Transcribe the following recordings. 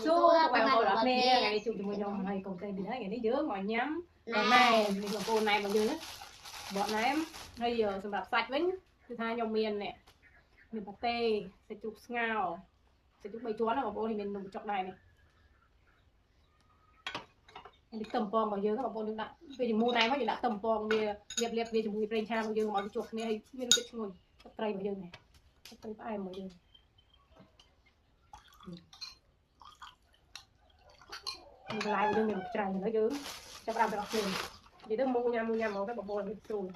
chú mày còn đợt nè ngày đi chụp cho mình nhom hay còn tay bị đấy ngày đi dứa ngồi nhắm này mình còn cô này mà dứa bọn này em bây giờ sầm đạp sạch với thứ hai nhom miền nè miền bát tê sẽ chụp ngao sẽ chụp bay chuối là cô thì mình dùng chọc này đi tầm pong bao giờ các bạn đã về thì mua này mới đã tầm pong về liệp về chụp mùi trang bao giờ mà chuột này mình cái ngồi tray bao giờ này tray ai bao giờ mình lại bao giờ mình tray nó chứ cho bạn đọc tiền chỉ được mua nhầm một cái bộ bồn rồi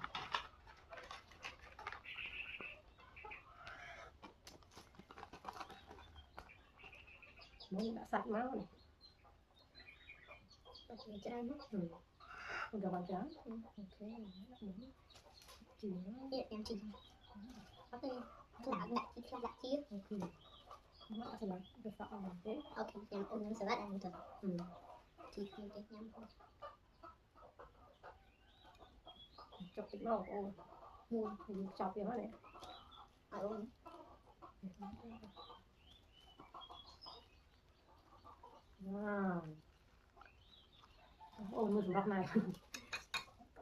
nó đã sạch máu này Trai mất gặp bạn trắng ok em chỉ có cái lạc chia nó sẽ là cái sọ này thế ok em ôn sữa đây thôi thì cái nhắm chọc cái nó chọc cái nó này ôn ôn một số này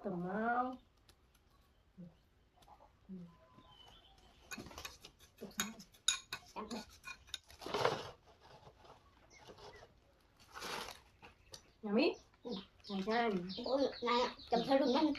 tầm máu nhà mỹ nhà trai này chồng theo luôn nhanh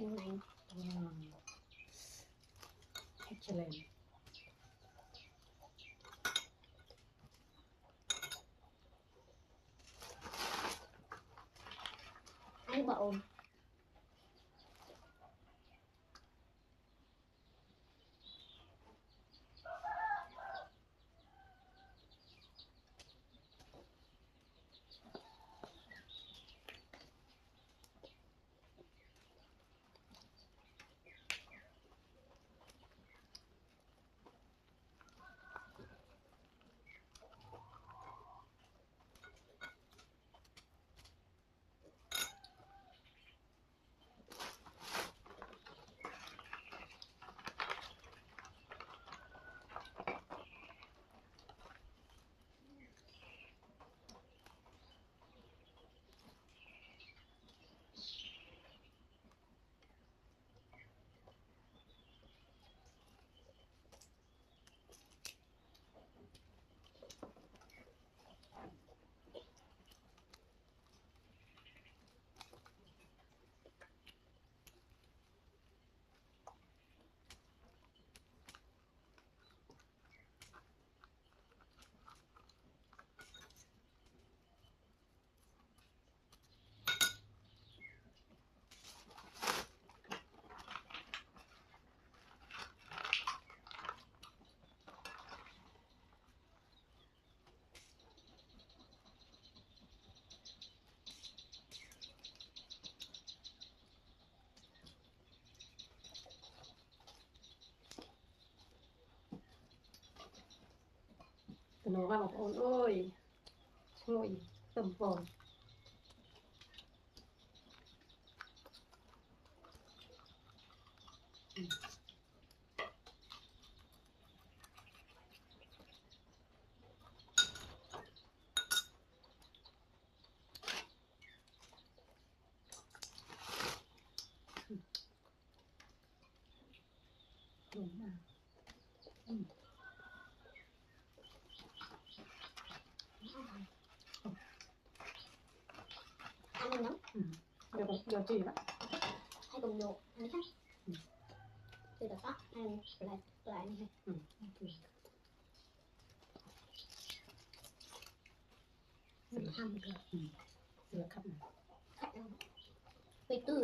này excellent ai bộ nó vào một ôn ơi ngồi tầm vòng ăn nóng giờ chỉ đó hay cùng đồ ăn khác từ đó ăn lại này ham được giờ khắp khách về từ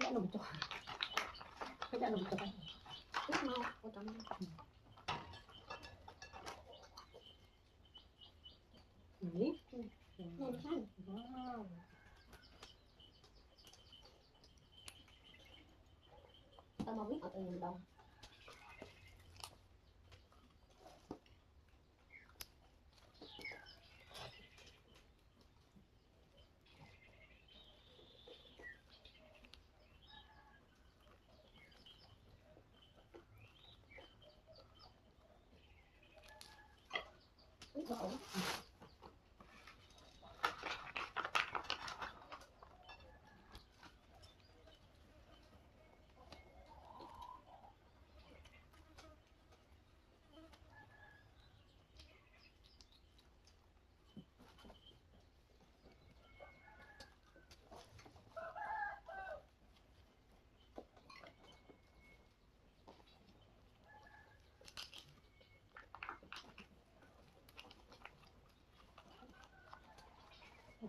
cái nồng tròn cái đã nồng tròn Ít mau của tao. đấy Nên khăn. wow. Tao mau biết ở từ nhìn đâu. Biết rồi.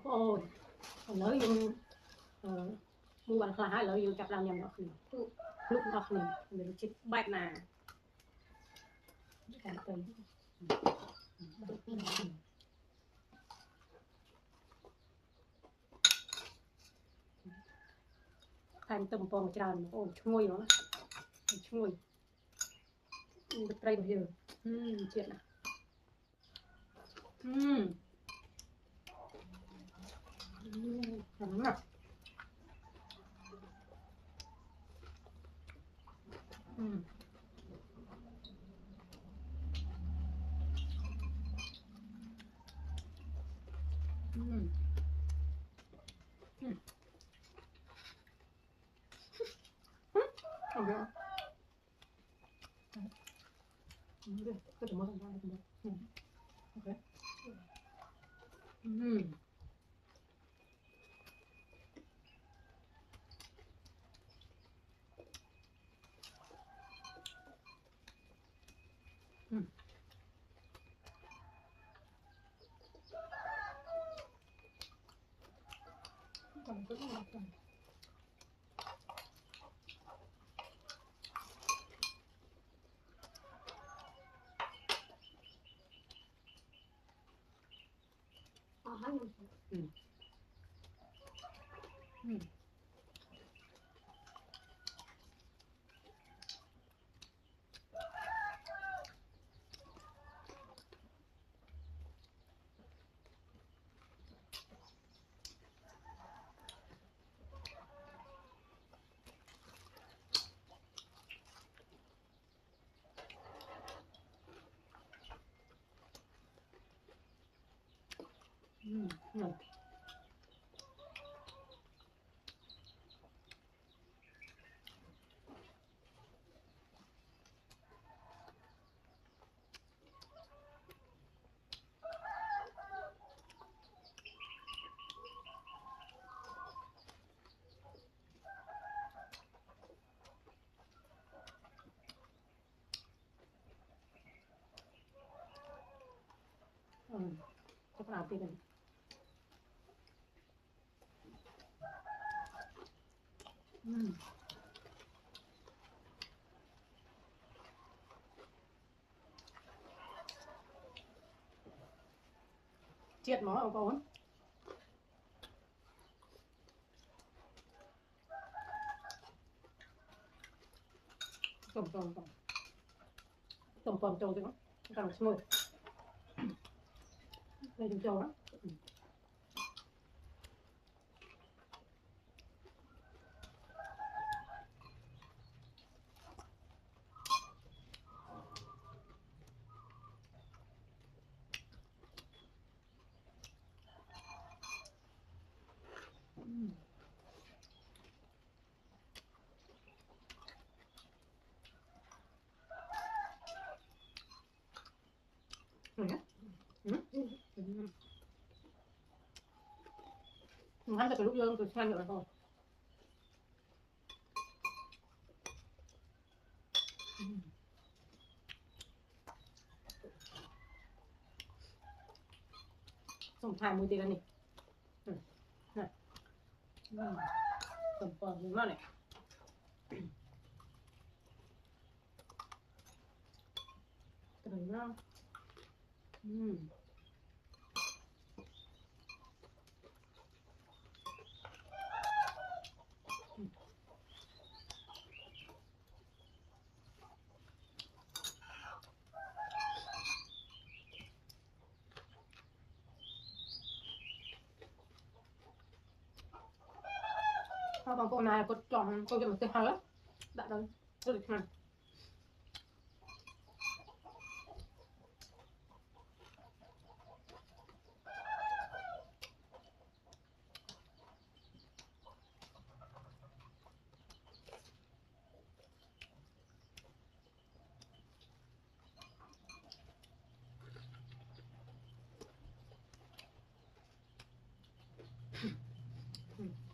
ôi lỡ dùng mua bằng khá lỡ dùng chặt làm nhầm đó lúc đó mình chích bạch nè thành tầm bông tràn ôi chui nó chui được đây bây giờ chuyện này đúng nào không được cái thứ món này ok còn rất là các nào thì mình triệt nó ông có tổng trâu thì nó càng smooth đây chúng trâu đó ăn được cái lúc dương tôi ăn được rồi xong 20 tiền này này tầm còn ngon này Rồi nó còn cô này cô chọn cô cho một cái hơi đã rồi được mà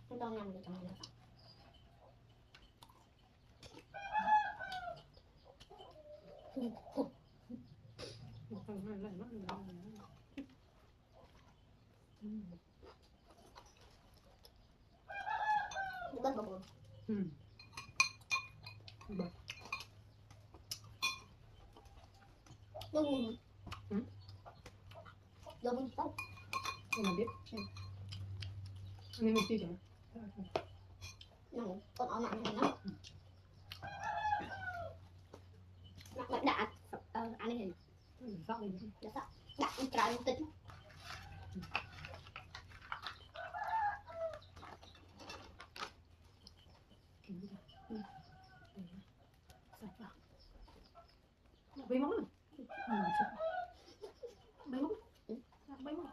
Không cho nhầm để chồng được. Bên bột bột. Đúng. Đúng tốt. Không làm biết nên mình chưa chọn Con ở mặn này nó mặn đã ăn này thì sót đi đã trái tính bấy món này bấy món bấy món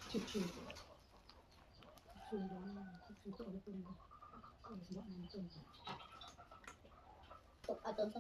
chịu chịu ở tôm